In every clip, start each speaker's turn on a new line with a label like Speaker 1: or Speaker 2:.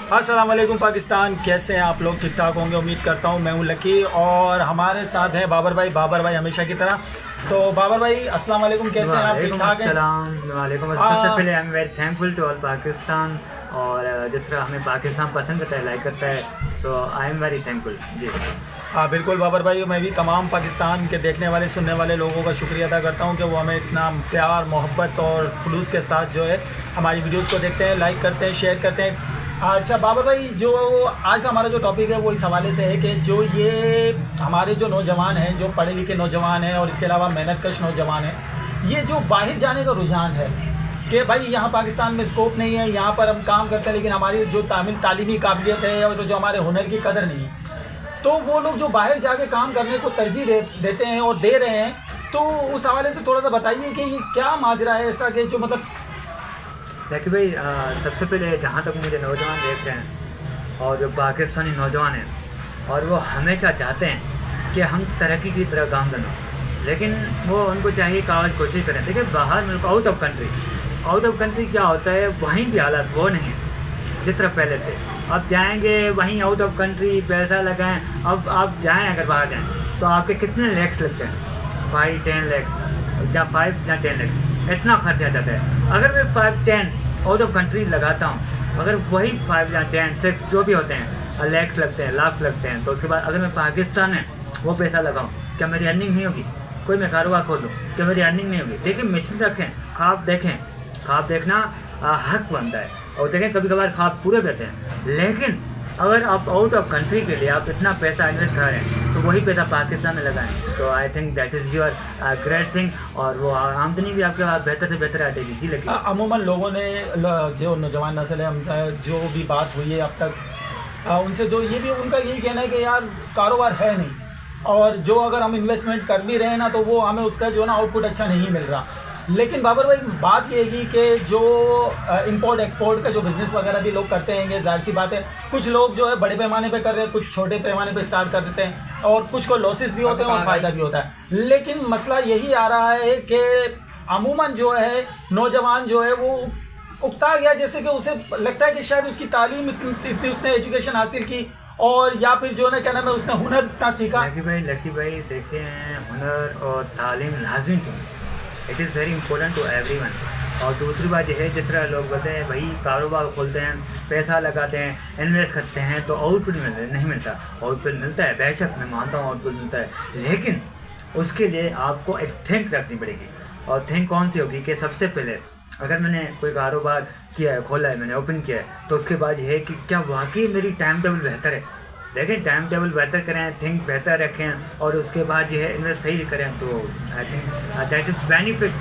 Speaker 1: अस्सलाम वालेकुम पाकिस्तान, कैसे हैं आप लोग? ठीक ठाक होंगे उम्मीद करता हूं। मैं हूं लकी और हमारे साथ हैं बाबर भाई हमेशा की तरह। तो बाबर भाई अस्सलाम वालेकुम, कैसे हैं आप? ठीक ठाक हैं?
Speaker 2: वालेकुम। सबसे पहले I am very thankful to all Pakistan, और जिस तरह हमें पाकिस्तान पसंद करता है, लाइक करता है, सो आई एम वेरी थैंकफुल जी।
Speaker 1: हाँ बिल्कुल बाबर भाई, मैं भी तमाम पाकिस्तान के देखने वाले सुनने वाले लोगों का शुक्रिया अदा करता हूँ कि वो हमें इतना प्यार मोहब्बत और खुलूस के साथ जो है हमारी वीडियोस को देखते हैं, लाइक करते हैं, शेयर करते हैं। अच्छा बाबर भाई, जो आज का हमारा जो टॉपिक है वो इस हवाले से है कि जो ये हमारे जो नौजवान हैं, जो पढ़े लिखे नौजवान हैं और इसके अलावा मेहनतकश नौजवान हैं, ये जो बाहर जाने का रुझान है कि भाई यहाँ पाकिस्तान में स्कोप नहीं है, यहाँ पर हम काम करते हैं लेकिन हमारी जो तालीमी काबिलियत है और जो हमारे हुनर की कदर नहीं है, तो वो लोग जो बाहर जाके काम करने को तरजीह देते हैं और दे रहे हैं। तो उस हवाले से थोड़ा सा बताइए कि ये क्या माजरा है ऐसा कि जो मतलब।
Speaker 2: देखिए भाई, सबसे पहले जहाँ तक मुझे नौजवान देख रहे हैं और जो पाकिस्तानी नौजवान हैं, और वो हमेशा चाहते हैं कि हम तरक्की की तरह काम करना, लेकिन वो उनको चाहिए कागज कोशिश करें। देखिए बाहर मुल्क, आउट ऑफ कंट्री क्या होता है, वहीं भी हालात वो नहीं है जिस तरह पहले थे। अब जाएंगे वहीं आउट ऑफ कंट्री, पैसा लगाएं। अब आप जाएं, अगर बाहर जाएं तो आपके कितने लैक्स लगते हैं? 5-10 लैक्स, या 5 या 10 लैक्स, इतना खर्चा जाता है। अगर मैं 5-10 आउट ऑफ कंट्री लगाता हूँ, अगर वही 5 या 10, 6 जो भी होते हैं लैक्स लगते हैं, लाख लगते हैं, तो उसके बाद अगर मैं पाकिस्तान में वो पैसा लगाऊँ, क्या मेरी अर्निंग नहीं होगी? कोई मैं कारोबार खोल दूँ, क्या मेरी अर्निंग नहीं होगी? देखिए मिशन रखें, ख्वाब देखें, ख्वाब देखना हक बनता है, और देखें कभी कभार ख्वाब पूरे भी होते हैं। लेकिन अगर आप आउट ऑफ कंट्री के लिए आप इतना पैसा इन्वेस्ट कर रहे हैं, तो वही पैसा पाकिस्तान में लगाएं, तो I think that is your great thing, और वो आमदनी भी आपके पास बेहतर से बेहतर आ जाएगी जी। लेकिन
Speaker 1: अमूमन लोगों ने जो नौजवान नस्ल है, हम जो भी बात हुई है अब तक उनसे जो ये भी उनका यही कहना है कि यार कारोबार है नहीं, और जो अगर हम इन्वेस्टमेंट कर भी रहे हैं ना तो वो हमें उसका जो है ना आउटपुट अच्छा नहीं मिल रहा। लेकिन बाबर भाई बात ये है कि जो इंपोर्ट एक्सपोर्ट का जो बिज़नेस वगैरह भी लोग करते हैं, जाहिर सी बात है कुछ लोग जो है बड़े पैमाने पे कर रहे हैं, कुछ छोटे पैमाने पे स्टार्ट कर देते हैं, और कुछ को लॉसेस भी होते हैं और फ़ायदा भी होता है। लेकिन मसला यही आ रहा है कि अमूमन जो है नौजवान जो है वो उकता गया, जैसे कि उसे लगता है कि शायद उसकी तालीम इतनी उसने एजुकेशन हासिल की, और या फिर जो है ना क्या नाम है उसने हुनर इतना सीखा।
Speaker 2: लकी भाई देखिए, हुनर और तालीम लाजमी चाहिए, it is very important to everyone. और दूसरी बात यह है, जिस तरह लोग बोलते हैं भाई कारोबार खोलते हैं, पैसा लगाते हैं, इन्वेस्ट करते हैं, तो आउटपुट नहीं मिलता। आउटपुट मिलता है, बेशक मैं मानता हूँ आउटपुट मिलता है, लेकिन उसके लिए आपको एक थिंक रखनी पड़ेगी। और थिंक कौन सी होगी कि सबसे पहले अगर मैंने कोई कारोबार किया है, खोला है, मैंने ओपन किया है, तो उसके बाद यह है कि क्या वाकई मेरी टाइम टेबल बेहतर है। देखें टाइम टेबल बेहतर करें, थिंक बेहतर रखें, और उसके बाद ये है इन्वेस्ट सही करें, तो I think that is benefit.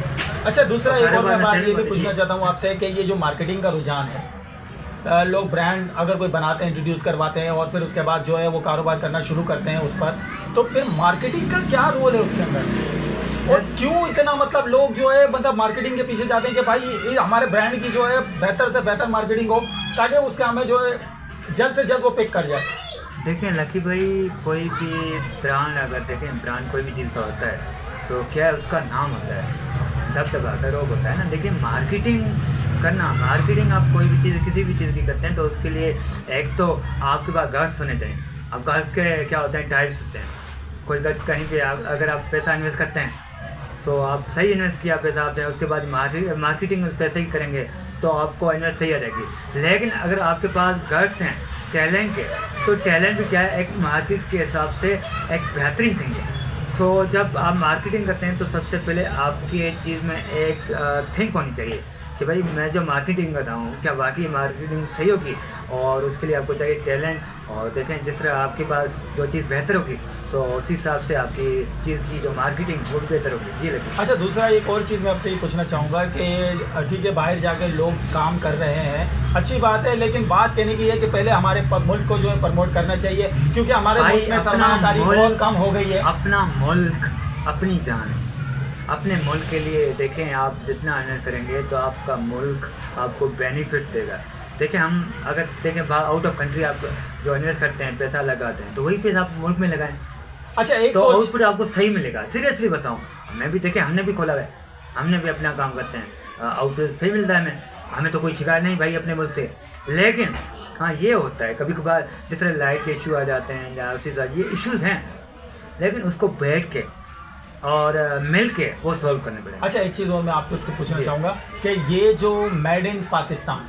Speaker 1: अच्छा दूसरा एक और मैं बात ये भी पूछना चाहता हूँ आपसे कि ये जो मार्केटिंग का रुझान है, लोग ब्रांड अगर कोई बनाते हैं, इंट्रोड्यूस करवाते हैं, और फिर उसके बाद जो है वो कारोबार करना शुरू करते हैं उस पर, तो फिर मार्केटिंग का क्या रोल है उसके अंदर, और क्यों इतना मतलब लोग जो है मतलब मार्केटिंग के पीछे जाते हैं कि भाई ये हमारे ब्रांड की जो है बेहतर से बेहतर मार्केटिंग हो, ताकि उसके हमें जो है जल्द से जल्द वो पिक कर जाए।
Speaker 2: देखें लकी भाई, कोई भी ब्रांड, अगर देखें ब्रांड कोई भी चीज़ का होता है तो क्या है, उसका नाम होता है, दबदबा का रोग होता है ना। देखिए मार्केटिंग करना, मार्केटिंग आप कोई भी चीज़, किसी भी चीज़ की करते हैं, तो उसके लिए एक तो आपके पास गर्ड्स होने चाहिए। अब गर्ड्स के क्या होते हैं, टाइप्स होते हैं। कोई गर्ड्स कहीं पे अगर आप पैसा इन्वेस्ट करते हैं, तो आप सही इन्वेस्ट किया पैसा आपने, उसके बाद मार्केटिंग उस पैसे की करेंगे तो आपको इन्वेस्ट सही आ जाएगी। लेकिन अगर आपके पास गर्ड्स हैं टैलेंट के, तो टैलेंट भी क्या है, एक मार्केट के हिसाब से एक बेहतरीन थिंग है। सो जब आप मार्केटिंग करते हैं तो सबसे पहले आपकी एक चीज़ में एक थिंक होनी चाहिए कि भाई मैं जो मार्केटिंग कर रहा हूँ क्या वाकई मार्केटिंग सही होगी, और उसके लिए आपको चाहिए टैलेंट। और देखें जिस तरह आपके पास जो चीज़ बेहतर होगी, तो उसी हिसाब से आपकी चीज़ की जो मार्केटिंग वो भी बेहतर होगी जी। लेकिन
Speaker 1: अच्छा दूसरा एक और चीज़ मैं आपसे ये पूछना चाहूँगा कि ठीक है बाहर जाकर लोग काम कर रहे हैं, अच्छी बात है, लेकिन बात कहने की है कि पहले हमारे मुल्क को जो है प्रमोट करना चाहिए, क्योंकि हमारे मुल्क में सरमायाकारी बहुत कम हो गई है।
Speaker 2: अपना मुल्क अपनी जान है, अपने मुल्क के लिए देखें आप जितना इन्वेस्ट करेंगे तो आपका मुल्क आपको बेनिफिट देगा। देखिए हम अगर देखें आउट ऑफ कंट्री आप जो इन्वेस्ट करते हैं, पैसा लगाते हैं, तो वही पैसा आप मुल्क में लगाएं।
Speaker 1: अच्छा एक
Speaker 2: तो आउटपुट आपको सही मिलेगा। सीरियसली बताऊं, मैं भी देखें हमने भी खोला है, हमने भी अपना काम करते हैं, आउटपुट सही मिलता है हमें तो कोई शिकायत नहीं भाई अपने मुल्क से। लेकिन हाँ ये होता है कभी कभार, जिस तरह लाइट के इशू आ जाते हैं या उसी तरह ये इश्यूज हैं, लेकिन उसको बैठ के और मिल के वो सॉल्व करने पड़ेंगे।
Speaker 1: अच्छा, एक चीज़ और मैं आपको से पूछना
Speaker 2: जी।
Speaker 1: चाहूँगा कि ये जो मेड इन पाकिस्तान,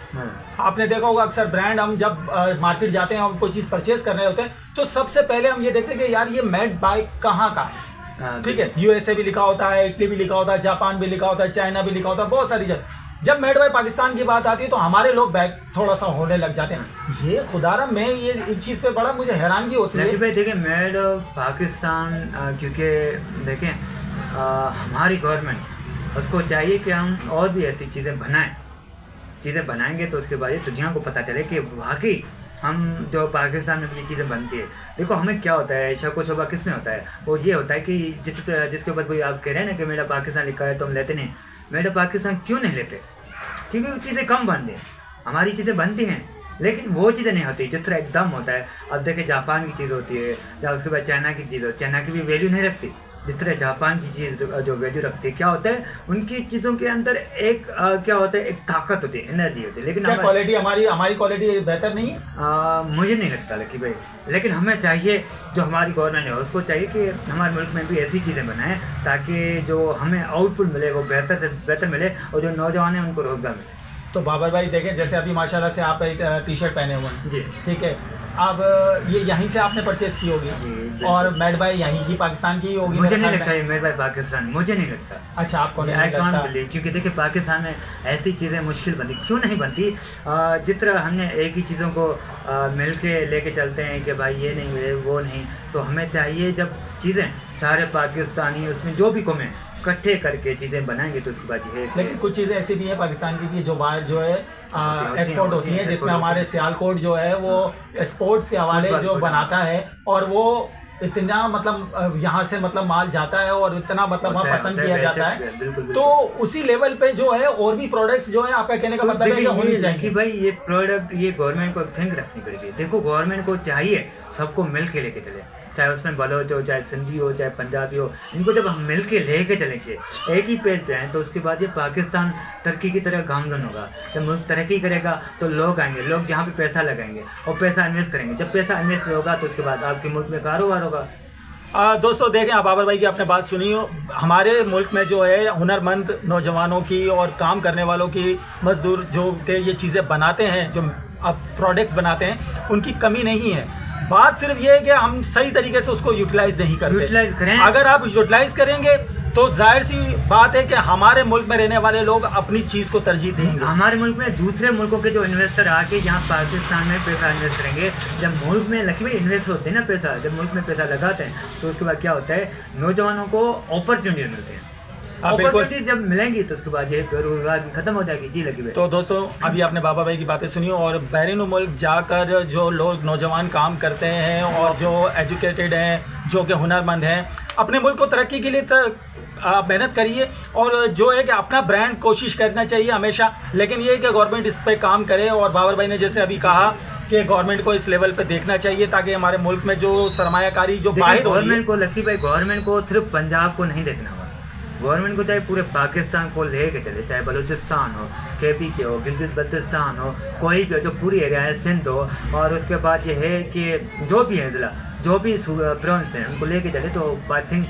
Speaker 1: आपने देखा होगा अक्सर ब्रांड, हम जब मार्केट जाते हैं, हम कोई चीज़ परचेज कर रहे होते हैं, तो सबसे पहले हम ये देखते हैं कि यार ये मेड बाय कहाँ का है। ठीक है, यूएसए भी लिखा होता है, इटली भी लिखा होता है, जापान भी लिखा होता है, चाइना भी लिखा होता है, बहुत सारी जगह। जब मेड बाय पाकिस्तान की बात आती है तो हमारे लोग बैक थोड़ा सा होने लग जाते हैं। ये खुदारा, मैं ये इस चीज़ पे बड़ा मुझे हैरानगी होती है।
Speaker 2: भाई देखिए मेड पाकिस्तान, क्योंकि देखें हमारी गवर्नमेंट उसको चाहिए कि हम और भी ऐसी चीज़ें बनाएं, चीज़ें बनाएंगे तो उसके बाद ये दुनिया को पता चले कि वाकई हम जो पाकिस्तान में भी ये चीज़ें बनती है। देखो हमें क्या होता है, शक व शुबा किस में होता है, वो ये होता है कि जिसके ऊपर कोई आप कह रहे हैं ना कि मेरा पाकिस्तान लिखा है तो हम लेते नहीं। मेरा पाकिस्तान क्यों नहीं लेते? क्योंकि वो चीज़ें कम बनती हैं, हमारी चीज़ें बनती हैं लेकिन वो चीज़ें नहीं होती जिस तरह एकदम होता है। अब देखें जापान की चीज़ होती है या उसके बाद चाइना की चीज़ होती है, चाइना की भी वैल्यू नहीं रखती जिस तरह जापान की चीज़ जो वैल्यू रखती है। क्या होता है उनकी चीज़ों के अंदर एक क्या होता है, एक ताकत होती है, एनर्जी होती है। लेकिन
Speaker 1: क्या क्वालिटी हमारी क्वालिटी बेहतर नहीं है?
Speaker 2: मुझे नहीं लगता लकी भाई, लेकिन हमें चाहिए, जो हमारी गवर्नमेंट है उसको चाहिए कि हमारे मुल्क में भी ऐसी चीज़ें बनाएं ताकि जो हमें आउटपुट मिले वो बेहतर से बेहतर मिले और जो नौजवान हैं उनको रोज़गार मिले।
Speaker 1: तो बाबर भाई देखें, जैसे अभी माशाल्लाह से आप एक टी शर्ट पहने हुए हैं
Speaker 2: जी,
Speaker 1: ठीक है, अब ये यहीं से आपने परचेज की होगी
Speaker 2: जी,
Speaker 1: और मेड बाय यहीं की पाकिस्तान की ही होगी।
Speaker 2: मुझे नहीं लगता ये मेड बाय पाकिस्तान, मुझे नहीं लगता।
Speaker 1: अच्छा, आपको नहीं
Speaker 2: आई कांट
Speaker 1: लगता?
Speaker 2: बिलीव, क्योंकि देखिए पाकिस्तान में ऐसी चीज़ें मुश्किल बनती, क्यों नहीं बनती? जिस तरह हमने एक ही चीज़ों को मिल के लेके चलते हैं कि भाई ये नहीं है वो नहीं, तो हमें चाहिए जब चीज़ें सारे पाकिस्तानी उसमें जो भी कमें इकट्ठे करके चीज़ें बनाएंगे तो उसके बाद ये है।
Speaker 1: लेकिन कुछ चीज़ें ऐसी भी हैं पाकिस्तान की कि जो बाहर जो है एक्सपोर्ट होती हैं, जिसमें हमारे सियालकोट जो है वो स्पोर्ट्स के हवाले जो बनाता है और वो इतना मतलब यहाँ से मतलब माल जाता है और इतना मतलब वहाँ पसंद किया जाता है। तो उसी लेवल पे जो है और भी प्रोडक्ट्स जो है, आपका कहने का मतलब है कि होनी चाहिए
Speaker 2: कि भाई ये प्रोडक्ट, ये गवर्नमेंट को थिंक रखनी पड़ेगी। देखो गवर्नमेंट को चाहिए सबको मिल के लेके चले, चाहे उसमें बलोच हो, चाहे सिंधी हो, चाहे पंजाबी हो, इनको जब हम मिल के लेके चलेंगे एक ही पेज पे आए तो उसके बाद ये पाकिस्तान तरक्की की तरह गामजन होगा। जब मुल्क तरक्की करेगा तो लोग आएंगे, लोग जहाँ पे पैसा लगाएंगे और पैसा इन्वेस्ट करेंगे। जब पैसा इन्वेस्ट होगा तो उसके बाद आपके मुल्क में कारोबार होगा।
Speaker 1: दोस्तों देखें, आप बाबर भाई की आपने बात सुनी हो, हमारे मुल्क में जो है हुनरमंद नौजवानों की और काम करने वालों की, मजदूर जो के ये चीज़ें बनाते हैं, जो अब प्रोडक्ट्स बनाते हैं, उनकी कमी नहीं है। बात सिर्फ ये है कि हम सही तरीके से उसको यूटिलाइज नहीं करते।
Speaker 2: यूटिलाइज करें,
Speaker 1: अगर आप यूटिलाइज करेंगे तो जाहिर सी बात है कि हमारे मुल्क में रहने वाले लोग अपनी चीज़ को तरजीह देंगे।
Speaker 2: हमारे मुल्क में दूसरे मुल्कों के जो इन्वेस्टर आके यहाँ पाकिस्तान में पैसा इन्वेस्ट करेंगे, जब मुल्क में लकी भाई इन्वेस्ट होते हैं ना पैसा, जब मुल्क में पैसा लगाते हैं तो उसके बाद क्या होता है, नौजवानों को अपॉर्चुनिटी मिलती है। अपॉर्चुनिटी जब मिलेंगी तो उसके बाद ये बेरोजगार खत्म हो जाएगी। जी लकी भाई।
Speaker 1: तो दोस्तों अभी आपने बाबा भाई की बातें सुनी और बैरून मुल्क जाकर जो लोग नौजवान काम करते हैं और जो एजुकेटेड हैं, जो कि हुनरमंद हैं, अपने मुल्क को तरक्की के लिए आप मेहनत करिए और जो है कि अपना ब्रांड कोशिश करना चाहिए हमेशा। लेकिन ये है कि गवर्नमेंट इस पे काम करे और बाबर भाई ने जैसे अभी कहा कि गवर्नमेंट को इस लेवल पे देखना चाहिए ताकि हमारे मुल्क में जो सरमायाकारी जो बाहर
Speaker 2: गवर्नमेंट को लकी भाई, गवर्नमेंट को सिर्फ पंजाब को नहीं देखना होगा, गवर्नमेंट को चाहे पूरे पाकिस्तान को ले के चले, चाहे बलूचिस्तान हो, केपी के हो, गिलगित बल्तिस्तान हो, कोई भी हो, जो पूरी एरिया है, सिंध हो, और उसके बाद ये है कि जो भी है ज़िला, जो भी प्रोविंस हैं उनको लेके चले तो I think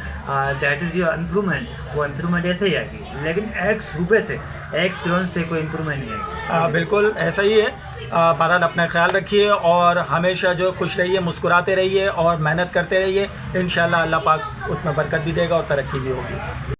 Speaker 2: that is your improvement. वो इम्प्रूवमेंट ऐसे ही आएगी, लेकिन एक सूबे से, एक प्रोविंस से कोई इम्प्रूवमेंट नहीं आएगी।
Speaker 1: बिल्कुल ऐसा ही है। बहरहाल अपना ख्याल रखिए और हमेशा जो खुश रहिए, मुस्कुराते रहिए और मेहनत करते रहिए। इंशाल्लाह अल्लाह पाक उसमें बरकत भी देगा और तरक्की भी होगी।